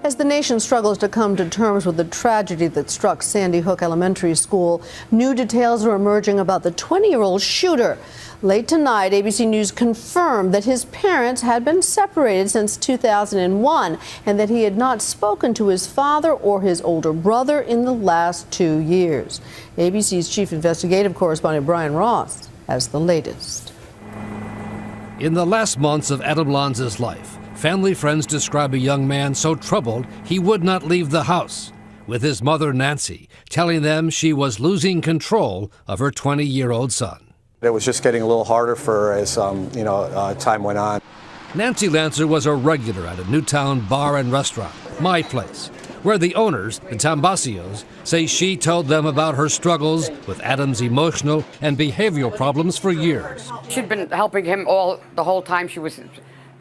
As the nation struggles to come to terms with the tragedy that struck Sandy Hook Elementary School, new details are emerging about the 20-year-old shooter. Late tonight, ABC News confirmed that his parents had been separated since 2001 and that he had not spoken to his father or his older brother in the last 2 years. ABC's chief investigative correspondent Brian Ross has the latest. In the last months of Adam Lanza's life, family friends describe a young man so troubled he would not leave the house, with his mother Nancy telling them she was losing control of her 20-year-old son. It was just getting a little harder for as time went on. Nancy Lanza was a regular at a Newtown bar and restaurant, My Place, where the owners, the Tambasios, say she told them about her struggles with Adam's emotional and behavioral problems for years. She'd been helping him the whole time he's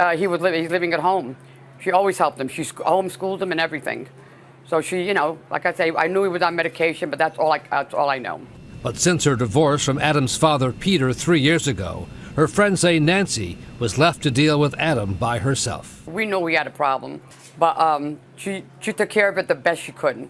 living at home. She always helped him. She homeschooled him and everything. So she, like I say, I knew he was on medication, but that's all I know. But since her divorce from Adam's father, Peter, 3 years ago, her friends say Nancy was left to deal with Adam by herself. We knew we had a problem, but she took care of it the best she could.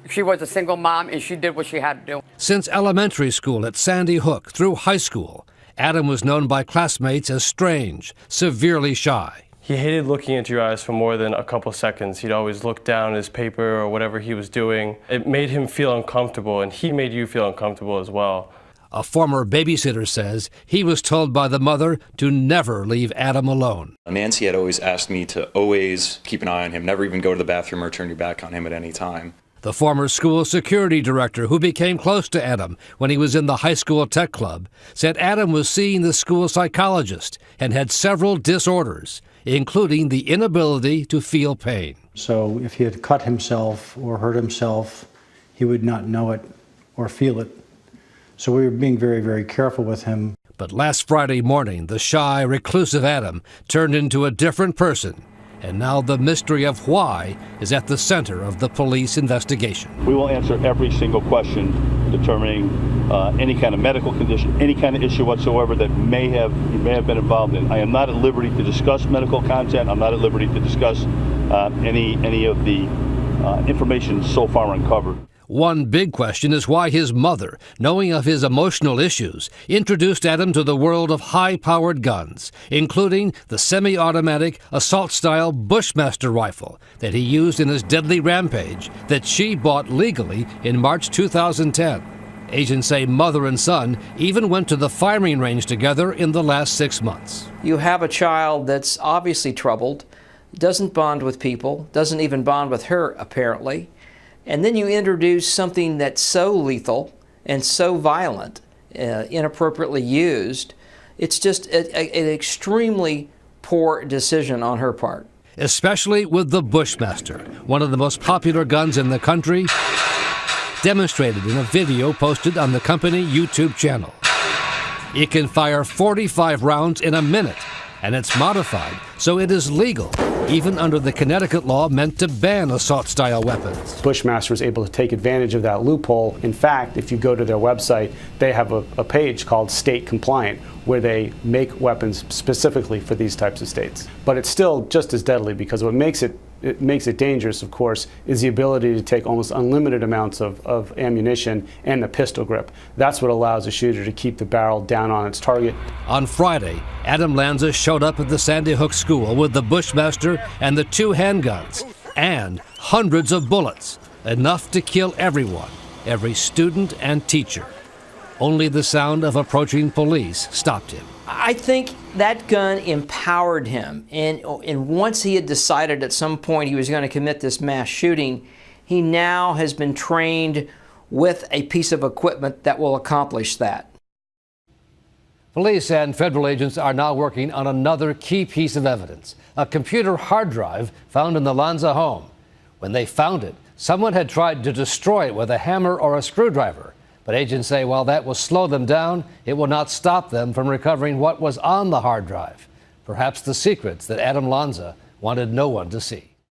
She was a single mom, and she did what she had to do. Since elementary school at Sandy Hook through high school, Adam was known by classmates as strange, severely shy. He hated looking into your eyes for more than a couple seconds. He'd always look down at his paper or whatever he was doing. It made him feel uncomfortable, and he made you feel uncomfortable as well. A former babysitter says he was told by the mother to never leave Adam alone. Nancy had always asked me to always keep an eye on him, never even go to the bathroom or turn your back on him at any time. The former school security director, who became close to Adam when he was in the high school tech club, said Adam was seeing the school psychologist and had several disorders, including the inability to feel pain. So if he had cut himself or hurt himself, he would not know it or feel it. So we were being very, very careful with him. But last Friday morning, the shy, reclusive Adam turned into a different person. And now the mystery of why is at the center of the police investigation. We will answer every single question determining any kind of medical condition, any kind of issue whatsoever that he may have been involved in. I am not at liberty to discuss medical content. I'm not at liberty to discuss any of the information so far uncovered. One big question is why his mother, knowing of his emotional issues, introduced Adam to the world of high-powered guns, including the semi-automatic assault-style Bushmaster rifle that he used in his deadly rampage that she bought legally in March 2010. Agents say mother and son even went to the firing range together in the last 6 months. You have a child that's obviously troubled, doesn't bond with people, doesn't even bond with her, apparently. And then you introduce something that's so lethal and so violent, inappropriately used. It's just an extremely poor decision on her part. Especially with the Bushmaster, one of the most popular guns in the country, demonstrated in a video posted on the company YouTube channel. It can fire 45 rounds in a minute, and it's modified so it is legal, even under the Connecticut law meant to ban assault-style weapons. Bushmaster was able to take advantage of that loophole. In fact, if you go to their website, they have a page called State Compliant, where they make weapons specifically for these types of states. But it's still just as deadly, because what makes it dangerous, of course, is the ability to take almost unlimited amounts of ammunition and the pistol grip. That's what allows a shooter to keep the barrel down on its target. On Friday, Adam Lanza showed up at the Sandy Hook school with the Bushmaster and the 2 handguns and hundreds of bullets, enough to kill everyone, every student and teacher. Only the sound of approaching police stopped him. I think that gun empowered him, and once he had decided at some point he was going to commit this mass shooting, he now has been trained with a piece of equipment that will accomplish that. Police and federal agents are now working on another key piece of evidence, a computer hard drive found in the Lanza home. When they found it, someone had tried to destroy it with a hammer or a screwdriver. But agents say while that will slow them down, it will not stop them from recovering what was on the hard drive. Perhaps the secrets that Adam Lanza wanted no one to see.